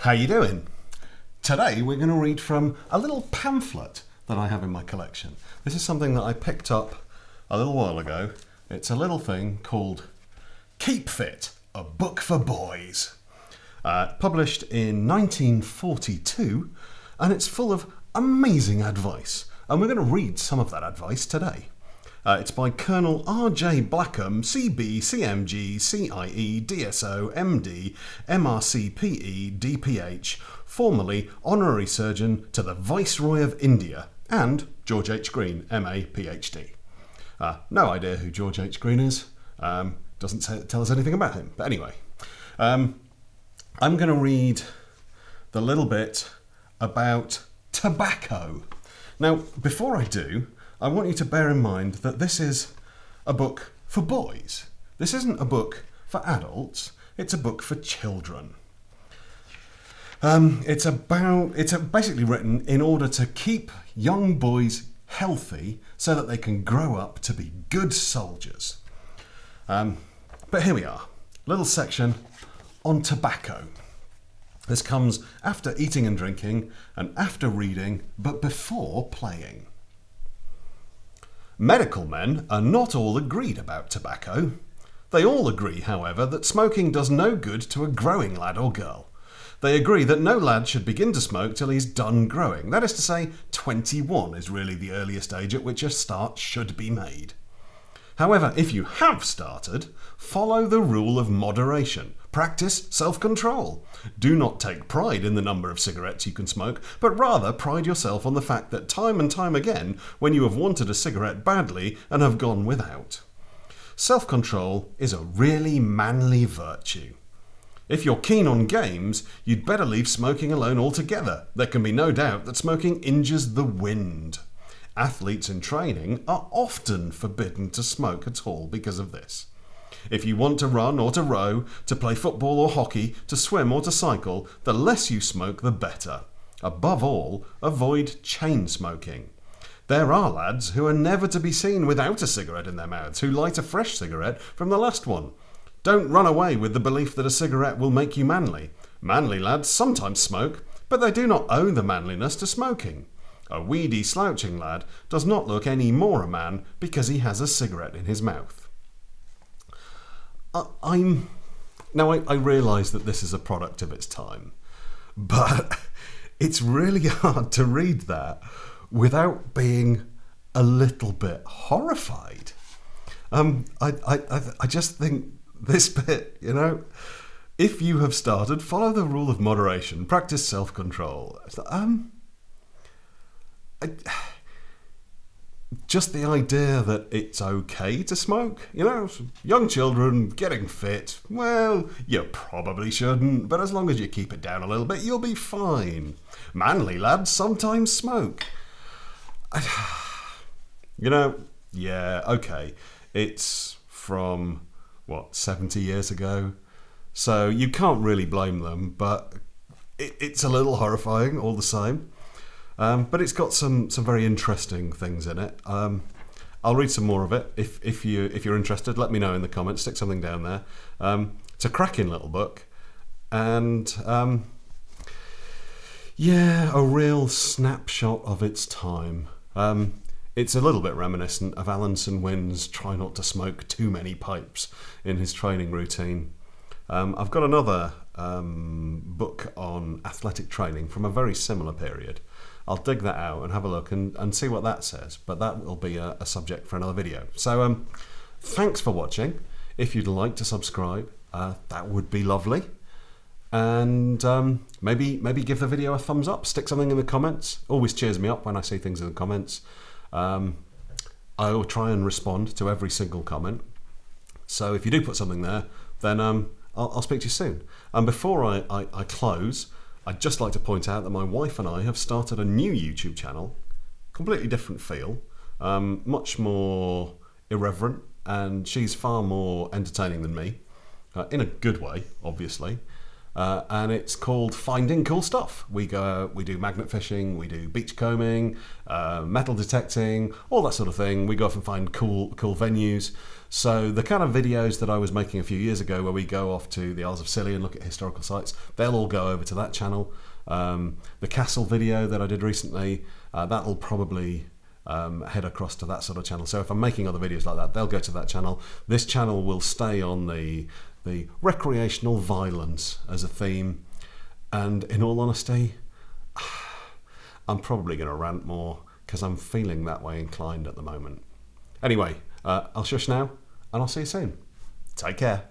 How you doing? Today we're going to read from a little pamphlet that I have in my collection. This is something that I picked up a little while ago. It's a little thing called Keep Fit, a book for boys. Published in 1942, and it's full of amazing advice. And we're going to read some of that advice today. It's by Colonel R.J. Blackham, CB, CMG, CIE, DSO, MD, MRCPE, DPH, formerly Honorary Surgeon to the Viceroy of India, and George H. Green, MA, PhD. No idea who George H. Green is. Doesn't tell us anything about him. But anyway, I'm going to read the little bit about tobacco. Now, before I do, I want you to bear in mind that this is a book for boys. This isn't a book for adults, it's a book for children. It's basically written in order to keep young boys healthy so that they can grow up to be good soldiers. But here we are, little section on tobacco. This comes after eating and drinking and after reading, but before playing. Medical men are not all agreed about tobacco. They all agree, however, that smoking does no good to a growing lad or girl. They agree that no lad should begin to smoke till he's done growing. That is to say, 21 is really the earliest age at which a start should be made. However, if you have started, follow the rule of moderation. Practice self-control. Do not take pride in the number of cigarettes you can smoke, but rather pride yourself on the fact that time and time again, when you have wanted a cigarette badly and have gone without. Self-control is a really manly virtue. If you're keen on games, you'd better leave smoking alone altogether. There can be no doubt that smoking injures the wind. Athletes in training are often forbidden to smoke at all because of this. If you want to run or to row, to play football or hockey, to swim or to cycle, the less you smoke the better. Above all, avoid chain smoking. There are lads who are never to be seen without a cigarette in their mouths, who light a fresh cigarette from the last one. Don't run away with the belief that a cigarette will make you manly. Manly lads sometimes smoke, but they do not owe the manliness to smoking. A weedy, slouching lad does not look any more a man because he has a cigarette in his mouth. I realise that this is a product of its time, but it's really hard to read that without being a little bit horrified. I just think this bit, if you have started, follow the rule of moderation, practice self-control. Just the idea that it's okay to smoke, young children getting fit, well, you probably shouldn't, but as long as you keep it down a little bit, you'll be fine. Manly lads sometimes smoke. Yeah, okay, it's from, 70 years ago, so you can't really blame them, but it's a little horrifying all the same. But it's got some very interesting things in it. I'll read some more of it. If you're interested, let me know in the comments. Stick something down there. It's a cracking little book, and a real snapshot of its time. It's a little bit reminiscent of Alanson Wynn's "Try not to smoke too many pipes" in his training routine. I've got another book on athletic training from a very similar period. I'll dig that out and have a look and see what that says, but that will be a subject for another video. So thanks for watching. If you'd like to subscribe, that would be lovely. And maybe give the video a thumbs up, stick something in the comments. Always cheers me up when I see things in the comments. I will try and respond to every single comment. So if you do put something there, then I'll speak to you soon. And before I close, I'd just like to point out that my wife and I have started a new YouTube channel, completely different feel, much more irreverent, and she's far more entertaining than me, in a good way, obviously. and it's called Finding Cool Stuff. We do magnet fishing, we do beach combing, metal detecting, all that sort of thing. We go off and find cool venues. So the kind of videos that I was making a few years ago, where we go off to the Isles of Scilly and look at historical sites, they'll all go over to that channel. The castle video that I did recently, that'll probably head across to that sort of channel. So if I'm making other videos like that, they'll go to that channel. This channel will stay on the recreational violence as a theme, and in all honesty, I'm probably going to rant more because I'm feeling that way inclined at the moment. Anyway, I'll shush now, and I'll see you soon. Take care.